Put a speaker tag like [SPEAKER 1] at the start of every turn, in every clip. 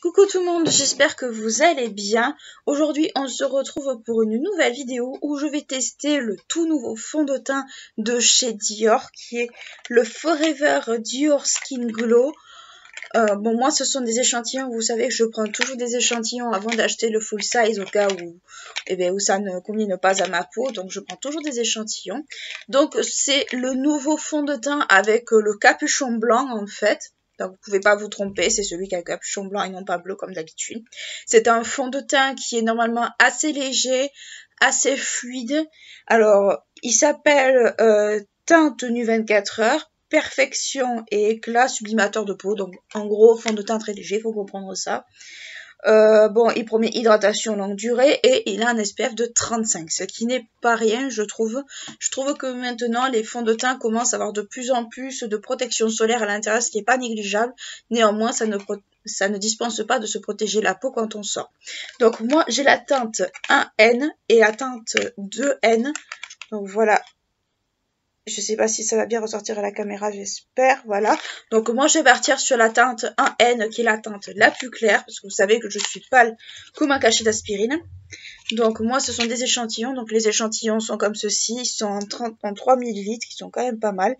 [SPEAKER 1] Coucou tout le monde, j'espère que vous allez bien. Aujourd'hui, on se retrouve pour une nouvelle vidéo où je vais tester le tout nouveau fond de teint de chez Dior qui est le Forever Dior Skin Glow. Bon, moi, ce sont des échantillons. Vous savez que je prends toujours des échantillons avant d'acheter le full size au cas où ça ne convienne pas à ma peau. Donc, je prends toujours des échantillons. Donc, c'est le nouveau fond de teint avec le capuchon blanc en fait. Donc, vous ne pouvez pas vous tromper, c'est celui qui a le capuchon blanc et non pas bleu comme d'habitude. C'est un fond de teint qui est normalement assez léger, assez fluide. Alors, il s'appelle teint tenu 24 heures, perfection et éclat sublimateur de peau. Donc, en gros, fond de teint très léger, il faut comprendre ça. Bon, il promet hydratation longue durée et il a un SPF de 35, ce qui n'est pas rien, je trouve. Je trouve que maintenant, les fonds de teint commencent à avoir de plus en plus de protection solaire à l'intérieur, ce qui n'est pas négligeable. Néanmoins, ça ne dispense pas de se protéger la peau quand on sort. Donc, moi, j'ai la teinte 1N et la teinte 2N. Donc, voilà. Je sais pas si ça va bien ressortir à la caméra, j'espère, voilà. Donc moi je vais partir sur la teinte 1N qui est la teinte la plus claire, parce que vous savez que je suis pâle comme un cachet d'aspirine. Donc moi ce sont des échantillons, donc les échantillons sont comme ceci, ils sont en 3 ml, qui sont quand même pas mal.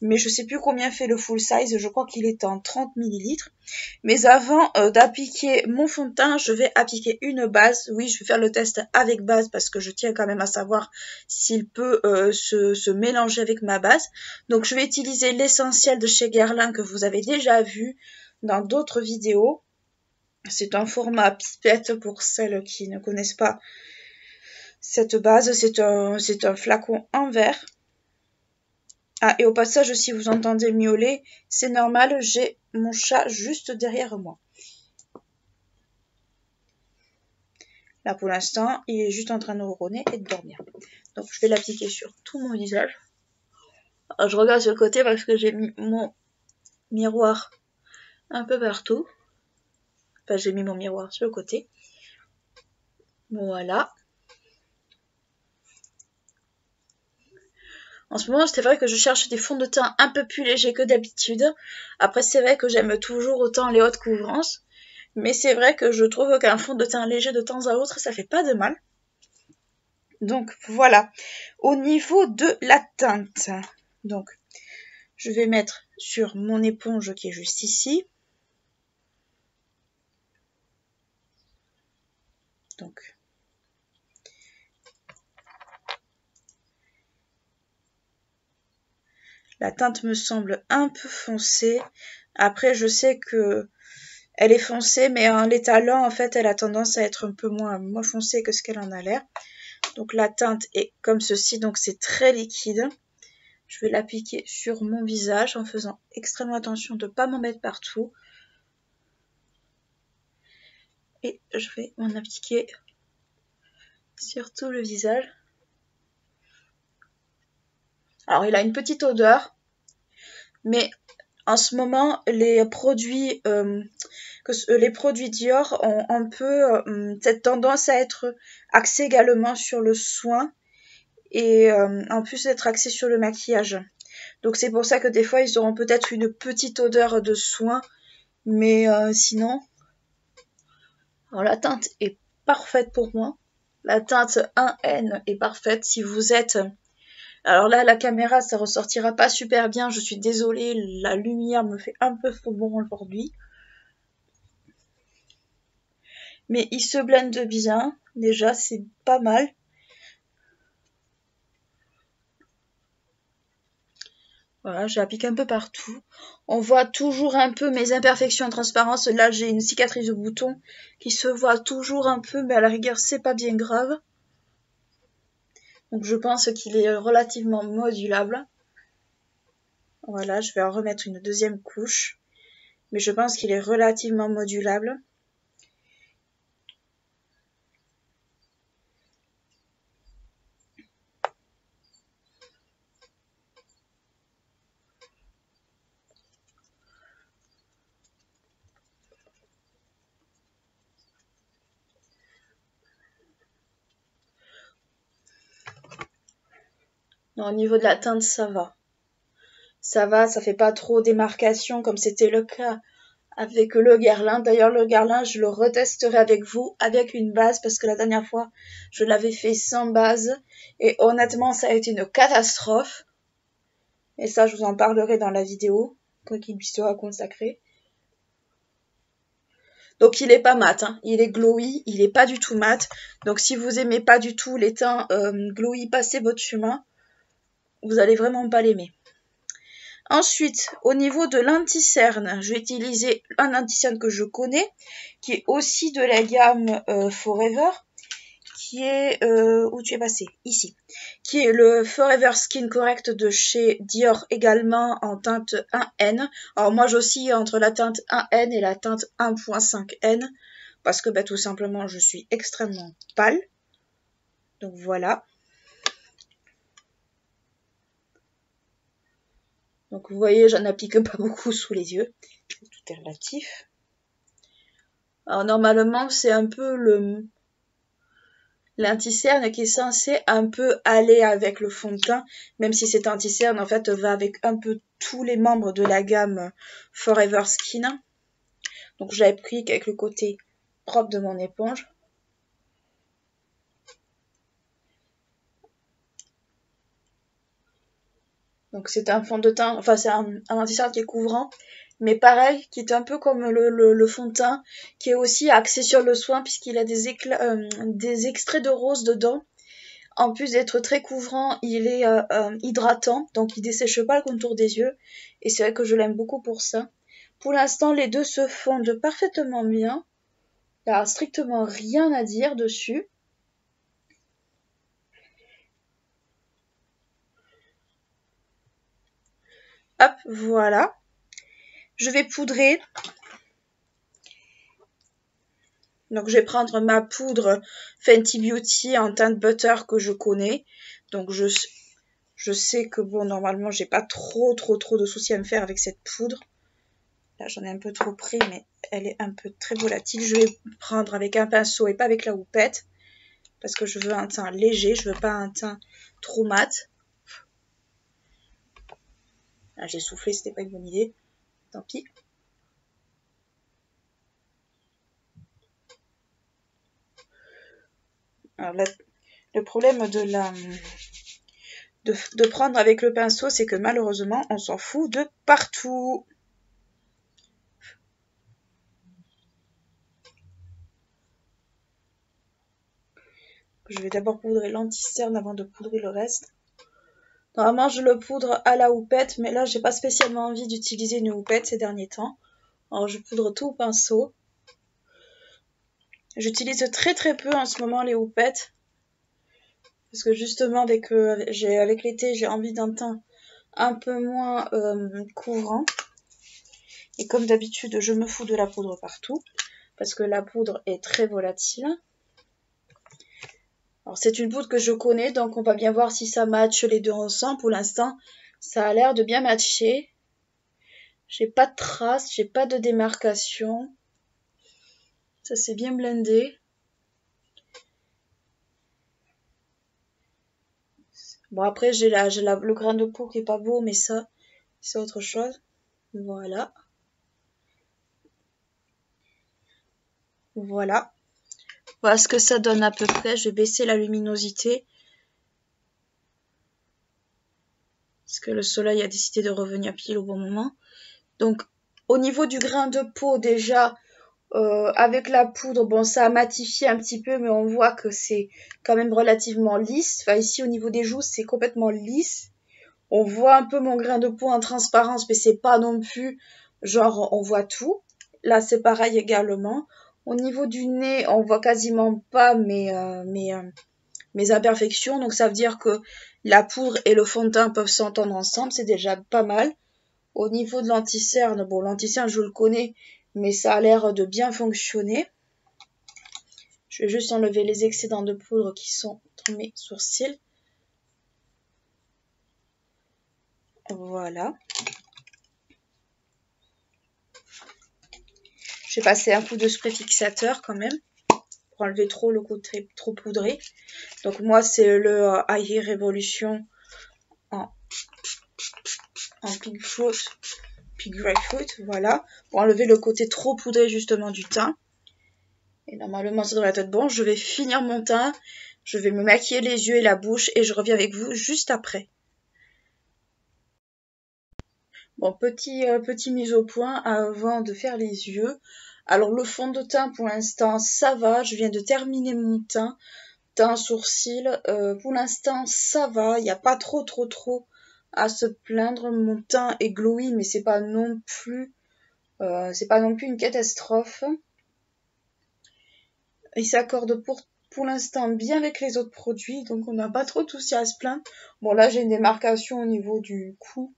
[SPEAKER 1] Mais je sais plus combien fait le full size, je crois qu'il est en 30 ml. Mais avant d'appliquer mon fond de teint, je vais appliquer une base. Oui, je vais faire le test avec base parce que je tiens quand même à savoir s'il peut se mélanger avec ma base. Donc je vais utiliser l'essentiel de chez Guerlain que vous avez déjà vu dans d'autres vidéos. C'est un format pipette pour celles qui ne connaissent pas cette base. C'est un flacon en verre. Ah, et au passage, si vous entendez miauler, c'est normal, j'ai mon chat juste derrière moi. Là, pour l'instant, il est juste en train de ronronner et de dormir. Donc, je vais l'appliquer sur tout mon visage. Alors, je regarde sur le côté parce que j'ai mis mon miroir un peu partout. Enfin, j'ai mis mon miroir sur le côté. Voilà. En ce moment, c'est vrai que je cherche des fonds de teint un peu plus légers que d'habitude. Après, c'est vrai que j'aime toujours autant les hautes couvrances. Mais c'est vrai que je trouve qu'un fond de teint léger de temps à autre, ça fait pas de mal. Donc voilà. Au niveau de la teinte, donc je vais mettre sur mon éponge qui est juste ici. Donc la teinte me semble un peu foncée. Après, je sais que elle est foncée, mais en l'étalant, en fait, elle a tendance à être un peu moins foncée que ce qu'elle en a l'air. Donc la teinte est comme ceci, donc c'est très liquide. Je vais l'appliquer sur mon visage en faisant extrêmement attention de ne pas m'en mettre partout. Et je vais m'en appliquer sur tout le visage. Alors il a une petite odeur, mais en ce moment les produits Dior ont un peu cette tendance à être axés également sur le soin et en plus d'être axés sur le maquillage. Donc c'est pour ça que des fois ils auront peut-être une petite odeur de soin, mais sinon, alors la teinte est parfaite pour moi. La teinte 1N est parfaite. Si vous êtes... Alors là, la caméra, ça ressortira pas super bien. Je suis désolée, la lumière me fait un peu faux bon aujourd'hui. Mais il se blende bien. Déjà, c'est pas mal. Voilà, j'applique un peu partout. On voit toujours un peu mes imperfections en transparence. Là, j'ai une cicatrice de bouton qui se voit toujours un peu, mais à la rigueur, c'est pas bien grave. Donc je pense qu'il est relativement modulable. Voilà, je vais en remettre une deuxième couche. Mais je pense qu'il est relativement modulable. Non, au niveau de la teinte, ça va. Ça va, ça fait pas trop démarcation comme c'était le cas avec le Guerlain. D'ailleurs, le Guerlain, je le retesterai avec vous, avec une base, parce que la dernière fois, je l'avais fait sans base. Et honnêtement, ça a été une catastrophe. Et ça, je vous en parlerai dans la vidéo, qui lui sera consacrée. Donc il est pas mat, hein. Il est glowy, il est pas du tout mat. Donc si vous aimez pas du tout les teints glowy, passez votre chemin. Vous allez vraiment pas l'aimer. Ensuite, au niveau de l'anti-cerne, je vais utiliser un anti-cerne que je connais, qui est aussi de la gamme Forever, qui est... où tu es passé? Ici. Qui est le Forever Skin Correct de chez Dior, également en teinte 1N. Alors moi j'oscille entre la teinte 1N et la teinte 1.5N, parce que tout simplement je suis extrêmement pâle. Donc voilà. Donc vous voyez, j'en applique pas beaucoup sous les yeux. Tout est relatif. Alors normalement c'est un peu l'anti-cerne qui est censé un peu aller avec le fond de teint, même si cet anti-cerne en fait va avec un peu tous les membres de la gamme Forever Skin. Donc j'avais pris avec le côté propre de mon éponge. Donc c'est un fond de teint, enfin c'est un anti-cerne qui est couvrant, mais pareil, qui est un peu comme le fond de teint, qui est aussi axé sur le soin puisqu'il a des extraits de rose dedans. En plus d'être très couvrant, il est hydratant, donc il dessèche pas le contour des yeux. Et c'est vrai que je l'aime beaucoup pour ça. Pour l'instant, les deux se fondent parfaitement bien. Il n'y a strictement rien à dire dessus. Hop, voilà. Je vais poudrer. Donc je vais prendre ma poudre Fenty Beauty en teinte butter que je connais. Donc je sais que bon, normalement j'ai pas trop de soucis à me faire avec cette poudre. Là j'en ai un peu trop pris, mais elle est un peu très volatile. Je vais prendre avec un pinceau et pas avec la houppette. Parce que je veux un teint léger, je veux pas un teint trop mat. Là j'ai soufflé, c'était pas une bonne idée. Tant pis. Alors là, le problème de prendre avec le pinceau, c'est que malheureusement, on s'en fout de partout. Je vais d'abord poudrer l'anti-cerne avant de poudrer le reste. Normalement, je le poudre à la houppette, mais là, j'ai pas spécialement envie d'utiliser une houppette ces derniers temps. Alors, je poudre tout au pinceau. J'utilise très peu en ce moment les houppettes. Parce que justement, avec l'été, j'ai envie d'un teint un peu moins couvrant. Et comme d'habitude, je me fous de la poudre partout. Parce que la poudre est très volatile. Alors c'est une poudre que je connais, donc on va bien voir si ça matche les deux ensemble. Pour l'instant, ça a l'air de bien matcher. J'ai pas de traces, j'ai pas de démarcation. Ça c'est bien blendé. Bon après j'ai le grain de peau qui est pas beau, mais ça c'est autre chose. Voilà. Voilà. Voilà ce que ça donne à peu près. Je vais baisser la luminosité. Parce que le soleil a décidé de revenir pile au bon moment. Donc au niveau du grain de peau déjà, avec la poudre, bon ça a matifié un petit peu, mais on voit que c'est quand même relativement lisse. Enfin ici au niveau des joues c'est complètement lisse. On voit un peu mon grain de peau en transparence, mais c'est pas non plus genre on voit tout. Là c'est pareil également. Au niveau du nez on voit quasiment pas mes imperfections, donc ça veut dire que la poudre et le fond de teint peuvent s'entendre ensemble, c'est déjà pas mal. Au niveau de l'anti-cerne, bon l'anti-cerne je le connais, mais ça a l'air de bien fonctionner. Je vais juste enlever les excédents de poudre qui sont dans mes sourcils. Voilà. Je vais passer un coup de spray fixateur quand même, pour enlever trop le côté trop poudré. Donc moi c'est le High Revolution en Pink Fruit. puis Grapefruit, voilà, pour enlever le côté trop poudré justement du teint. Et normalement ça devrait être bon. Je vais finir mon teint, je vais me maquiller les yeux et la bouche et je reviens avec vous juste après. Bon, petit mise au point avant de faire les yeux. Alors le fond de teint pour l'instant ça va, je viens de terminer mon teint sourcil. Pour l'instant ça va, il n'y a pas trop à se plaindre. Mon teint est glowy mais c'est pas non plus une catastrophe. Il s'accorde pour l'instant bien avec les autres produits, donc on n'a pas trop de soucis à se plaindre. Bon là j'ai une démarcation au niveau du cou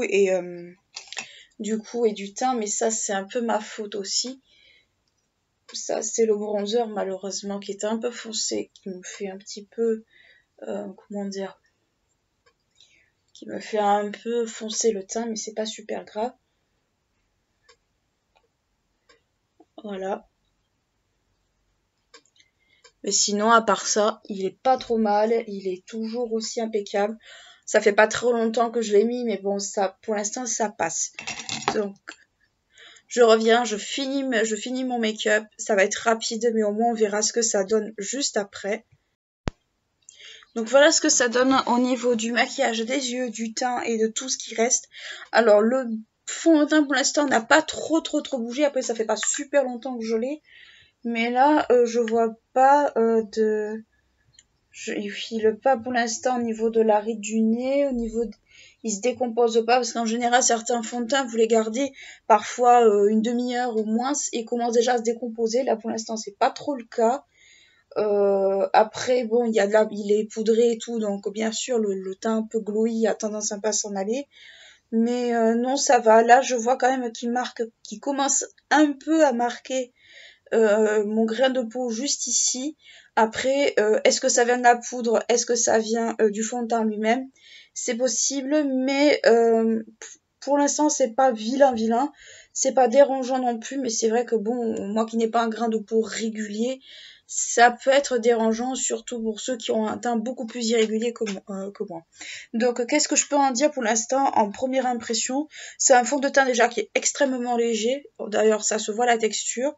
[SPEAKER 1] et du teint, mais ça c'est un peu ma faute aussi. Ça c'est le bronzer malheureusement qui était un peu foncé, qui me fait un petit peu qui me fait un peu foncer le teint, mais c'est pas super grave. Voilà. Mais sinon, à part ça, il est pas trop mal, il est toujours aussi impeccable. Ça fait pas trop longtemps que je l'ai mis, mais bon, ça, pour l'instant, ça passe. Donc, je reviens, je finis mon make-up. Ça va être rapide, mais au moins on verra ce que ça donne juste après. Donc voilà ce que ça donne au niveau du maquillage des yeux, du teint et de tout ce qui reste. Alors le fond de teint pour l'instant n'a pas trop bougé. Après ça fait pas super longtemps que je l'ai. Mais là je vois pas il file pas pour l'instant au niveau de la ride du nez, il se décompose pas parce qu'en général certains fonds de teint vous les gardez parfois une demi-heure ou moins et ils commencent déjà à se décomposer. Là pour l'instant c'est pas trop le cas. Après bon il est poudré et tout, donc bien sûr le teint un peu glowy a tendance à pas s'en aller, mais non ça va. Là je vois quand même qu'il commence un peu à marquer mon grain de peau juste ici. Après est-ce que ça vient de la poudre, est-ce que ça vient du fond de teint lui-même, c'est possible, mais pour l'instant c'est pas vilain, c'est pas dérangeant non plus, mais c'est vrai que bon, moi qui n'ai pas un grain de peau régulier, ça peut être dérangeant, surtout pour ceux qui ont un teint beaucoup plus irrégulier que moi. Donc qu'est-ce que je peux en dire pour l'instant en première impression? C'est un fond de teint déjà qui est extrêmement léger, d'ailleurs ça se voit la texture,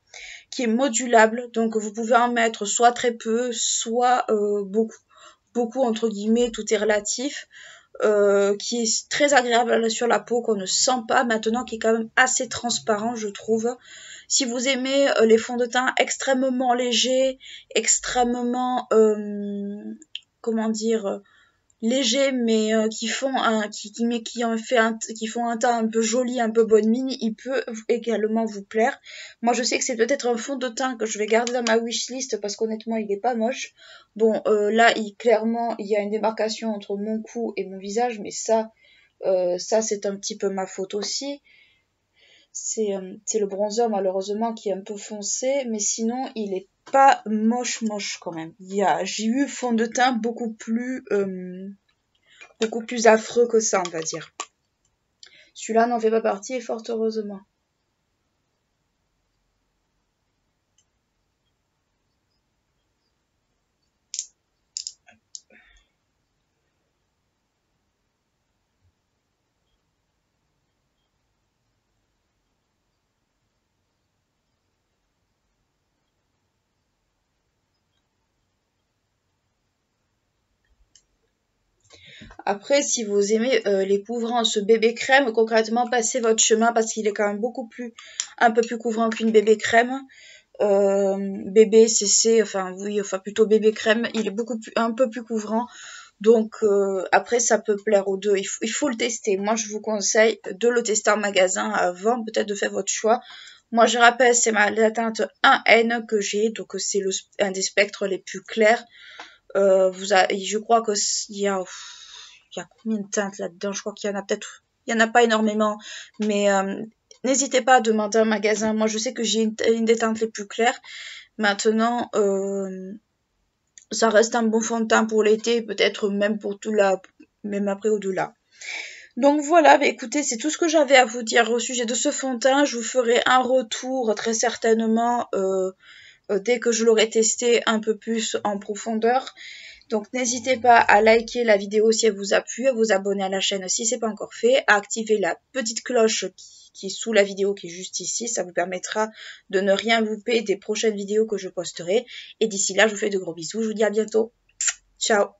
[SPEAKER 1] qui est modulable, donc vous pouvez en mettre soit très peu, soit beaucoup entre guillemets, tout est relatif. Qui est très agréable sur la peau, qu'on ne sent pas maintenant, qui est quand même assez transparent je trouve. Si vous aimez les fonds de teint extrêmement légers, extrêmement légers, mais qui font un teint un peu joli, un peu bonne mine, il peut également vous plaire. Moi je sais que c'est peut-être un fond de teint que je vais garder dans ma wishlist parce qu'honnêtement il est pas moche. Bon là clairement il y a une démarcation entre mon cou et mon visage, mais ça c'est un petit peu ma faute aussi. C'est le bronzer malheureusement qui est un peu foncé, mais sinon il est pas moche quand même. J'ai eu fond de teint beaucoup plus affreux que ça, on va dire. Celui-là n'en fait pas partie et fort heureusement. Après, si vous aimez les couvrants, ce bébé crème, concrètement, passez votre chemin parce qu'il est quand même un peu plus couvrant qu'une bébé crème. Bébé, CC, plutôt bébé crème, il est un peu plus couvrant. Donc après, ça peut plaire aux deux. Il faut le tester. Moi, je vous conseille de le tester en magasin avant peut-être de faire votre choix. Moi, je rappelle, c'est la teinte 1N que j'ai, donc c'est un des spectres les plus clairs. Je crois qu'il y a combien de teintes là-dedans? Je crois qu'il y en a il y en a pas énormément, mais n'hésitez pas à demander en magasin. Moi, je sais que j'ai une des teintes les plus claires. Maintenant, ça reste un bon fond de teint pour l'été, peut-être même pour même après au-delà. Donc voilà, écoutez, c'est tout ce que j'avais à vous dire au sujet de ce fond de teint. Je vous ferai un retour très certainement dès que je l'aurai testé un peu plus en profondeur. Donc n'hésitez pas à liker la vidéo si elle vous a plu, à vous abonner à la chaîne si ce n'est pas encore fait, à activer la petite cloche qui est sous la vidéo qui est juste ici. Ça vous permettra de ne rien louper des prochaines vidéos que je posterai. Et d'ici là, je vous fais de gros bisous. Je vous dis à bientôt. Ciao.